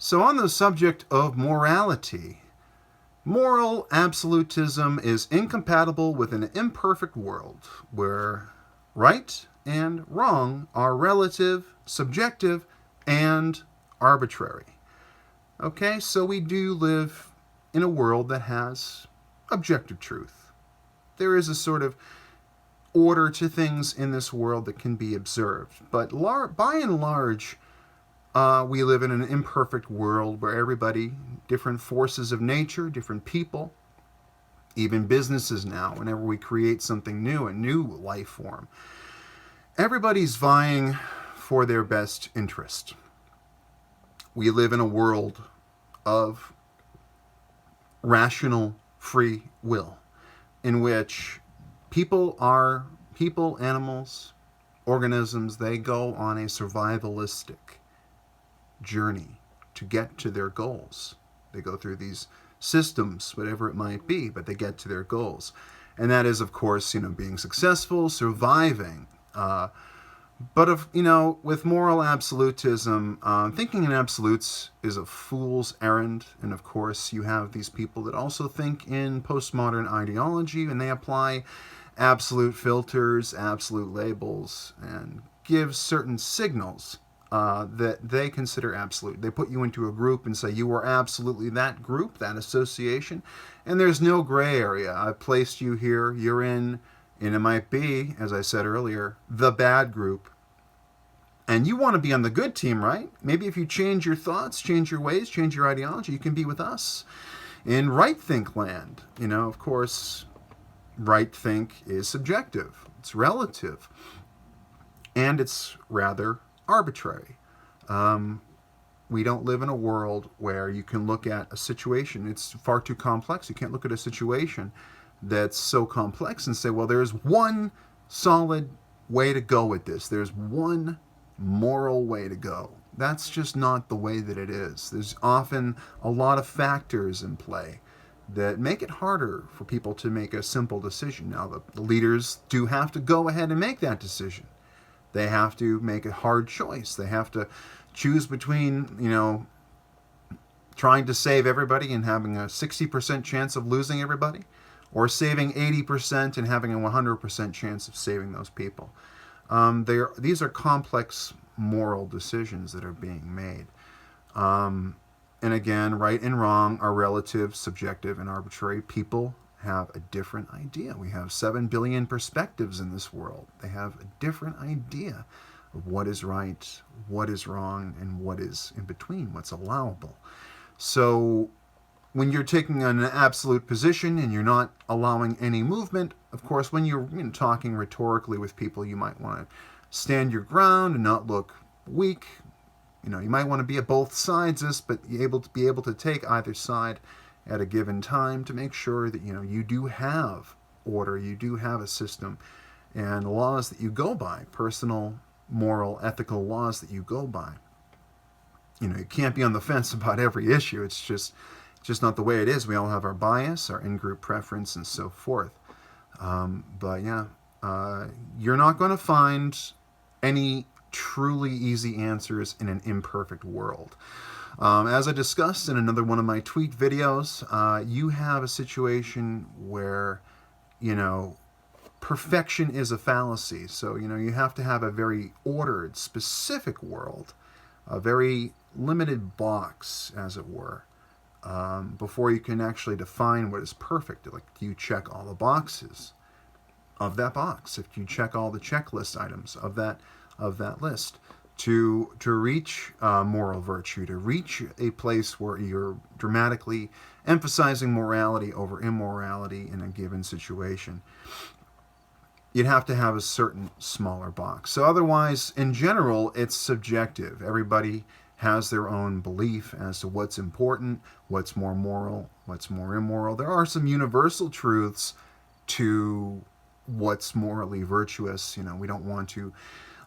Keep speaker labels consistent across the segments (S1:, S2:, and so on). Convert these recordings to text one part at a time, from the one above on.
S1: So on the subject of morality, moral absolutism is incompatible with an imperfect world where right and wrong are relative, subjective, and arbitrary. Okay, so we do live in a world that has objective truth. There is a sort of order to things in this world that can be observed, but by and large, we live in an imperfect world where everybody, different forces of nature, different people, even businesses now, whenever we create something new, a new life form, everybody's vying for their best interest. We live in a world of rational free will in which people, animals, organisms, they go on a survivalistic journey to get to their goals. They go through these systems, whatever it might be, but they get to their goals. And that is, of course, being successful, surviving. With moral absolutism, thinking in absolutes is a fool's errand. And of course, you have these people that also think in postmodern ideology, and they apply absolute filters, absolute labels, and give certain signals that they consider absolute. They put you into a group and say you are absolutely that group, that association, and there's no gray area. I've placed you here, you're in, and it might be, as I said earlier, the bad group. And you want to be on the good team, right? Maybe if you change your thoughts, change your ways, change your ideology, you can be with us in right think land. Of course, right think is subjective, it's relative, and it's rather arbitrary. We don't live in a world where you can look at a situation. It's far too complex. You can't look at a situation that's so complex and say, well, there's one solid way to go with this. There's one moral way to go. That's just not the way that it is. There's often a lot of factors in play that make it harder for people to make a simple decision. Now, the leaders do have to go ahead and make that decision. They have to make a hard choice. They have to choose between, trying to save everybody and having a 60% chance of losing everybody, or saving 80% and having a 100% chance of saving those people. These are complex moral decisions that are being made. And again, right and wrong are relative, subjective, and arbitrary. People have a different idea. We have 7 billion perspectives in this world. They have a different idea of what is right, what is wrong, and what is in between, what's allowable. So when you're taking an absolute position and you're not allowing any movement, of course, when you're talking rhetorically with people, you might want to stand your ground and not look weak. You might want to be at both sides, but be able to take either side at a given time to make sure that you do have order, you do have a system and laws that you go by, personal, moral, ethical laws that you go by. You can't be on the fence about every issue. It's just not the way it is. We all have our bias, our in-group preference, and so forth. You're not going to find any truly easy answers in an imperfect world. As I discussed in another one of my tweet videos, you have a situation where, perfection is a fallacy. So, you have to have a very ordered, specific world, a very limited box, as it were, before you can actually define what is perfect. Like, do you check all the boxes of that box? If you check all the checklist items of that list, to reach moral virtue, to reach a place where you're dramatically emphasizing morality over immorality in a given situation, you'd have to have a certain smaller box. So otherwise, in general, it's subjective. Everybody has their own belief as to what's important, what's more moral, what's more immoral. There are some universal truths to what's morally virtuous. We don't want to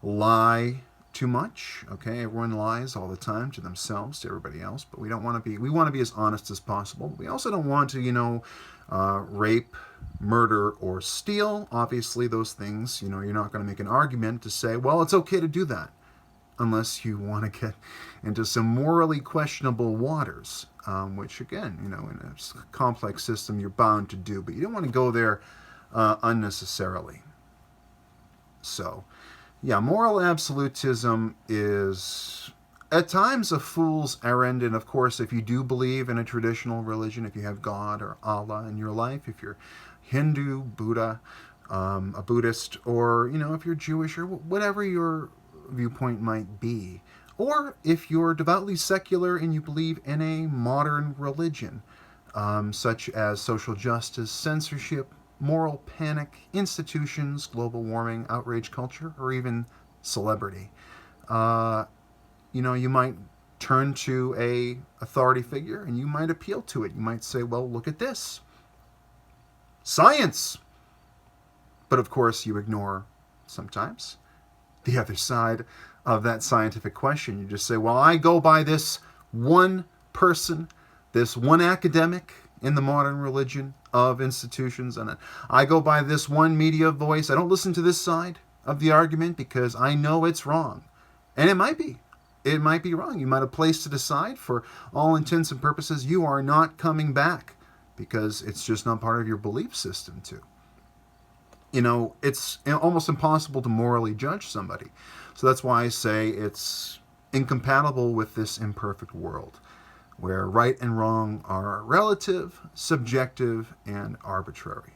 S1: lie too much. Okay, everyone lies all the time to themselves, to everybody else, but we want to be as honest as possible. We also don't want to rape, murder, or steal. Obviously those things, you're not going to make an argument to say, well, it's okay to do that. unless you want to get into some morally questionable waters, which again, in a complex system, you're bound to do, but you don't want to go there unnecessarily. So, yeah, moral absolutism is at times a fool's errand. And of course, if you do believe in a traditional religion, if you have God or Allah in your life, if you're Hindu, Buddha, a Buddhist, or if you're Jewish, or whatever your viewpoint might be, or if you're devoutly secular and you believe in a modern religion, such as social justice, censorship, moral panic, institutions, global warming, outrage culture, or even celebrity. You might turn to a authority figure and you might appeal to it. You might say, well, look at this. Science! But of course, you ignore sometimes the other side of that scientific question. You just say, well, I go by this one person, this one academic in the modern religion of institutions, and I go by this one media voice. I don't listen to this side of the argument because I know it's wrong. And it might be. It might be wrong. You might have placed to decide, for all intents and purposes, you are not coming back because it's just not part of your belief system to. It's almost impossible to morally judge somebody. So that's why I say it's incompatible with this imperfect world, where right and wrong are relative, subjective, and arbitrary.